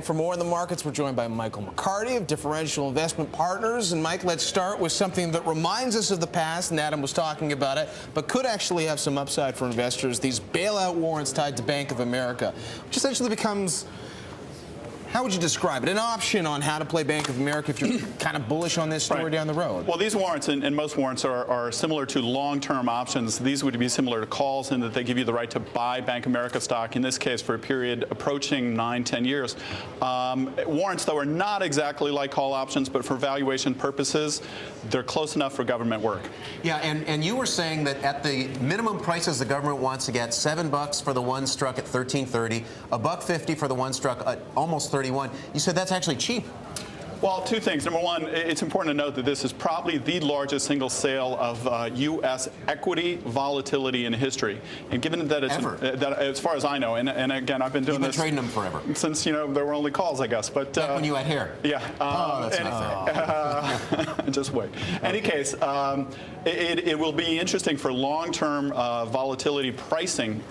For more in the markets, we're joined by Michael McCarty of Differential Investment Partners. And Mike, let's start with something that reminds us of the past, and Adam was talking about it, but could actually have some upside for investors. These bailout warrants tied to Bank of America, which essentially becomes, how would you describe it? An option on how to play Bank of America if you're kind of bullish on this story down the road. Well, these warrants and most warrants are similar to long-term options. These would be similar to calls in that they give you the right to buy Bank of America stock, in this case for a period approaching 9-10 years. Warrants, though, are not exactly like call options, but for valuation purposes, they're close enough for government work. Yeah, and you were saying that at the minimum prices the government wants to get, $7 for the one struck at 13.30, $1.50 for the one struck at almost 31. You said that's actually cheap. Well, two things. Number one, it's important to note that this is probably the largest single sale of U.S. equity volatility in history. And given that it's, as far as I know, and again, I've been doing this. You've been trading them forever. Since, there were only calls, I guess. But back when you had hair. Yeah. Oh, that's not fair. Just wait. In any case, it will be interesting for long-term volatility pricing,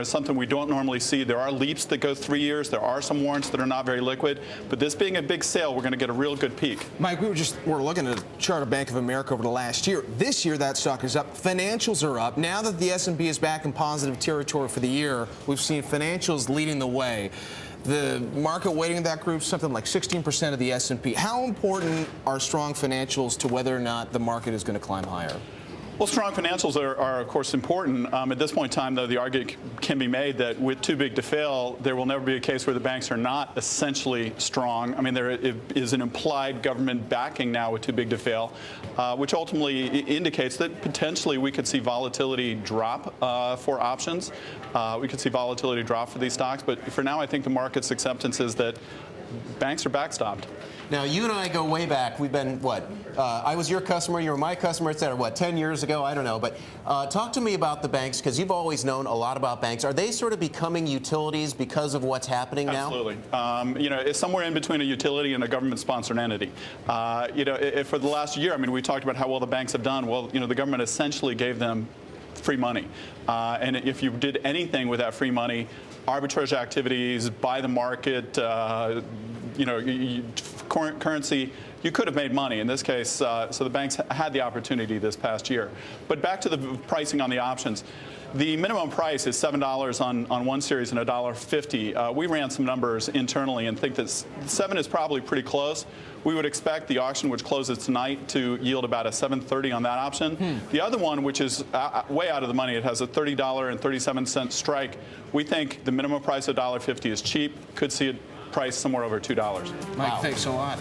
something we don't normally see. There are leaps that go 3 years. There are some warrants that are not very liquid. But this being a big sale, we're going to get a real good peak. Mike, we're looking at a chart of Bank of America over the last year. This year, that stock is up. Financials are up. Now that the S&P is back in positive territory for the year, we've seen financials leading the way. The market weighting of that group, something like 16% of the S&P. How important are strong financials to whether or not the market is going to climb higher? Well, strong financials are of course, important. At this point in time, though, the argument can be made that with too big to fail, there will never be a case where the banks are not essentially strong. I mean, there is an implied government backing now with too big to fail, which ultimately indicates that potentially we could see volatility drop for options. We could see volatility drop for these stocks. But for now, I think the market's acceptance is that banks are backstopped. Now, you and I go way back. We've been, I was your customer, you were my customer, et cetera, 10 years ago? I don't know. But talk to me about the banks, because you've always known a lot about banks. Are they sort of becoming utilities because of what's happening now? Absolutely. It's somewhere in between a utility and a government-sponsored entity. For the last year, we talked about how well the banks have done. Well, the government essentially gave them free money. And if you did anything with that free money, arbitrage activities, buy the market, currency, you could have made money in this case. So the banks had the opportunity this past year. But back to the pricing on the options. The minimum price is $7 on one series and $1.50. We ran some numbers internally and think that 7 is probably pretty close. We would expect the auction, which closes tonight, to yield about a 7.30 on that option. The other one, which is way out of the money, it has a $30.37 strike. We think the minimum price of $1.50 is cheap. Could see it priced somewhere over $2. Mike, thanks a lot.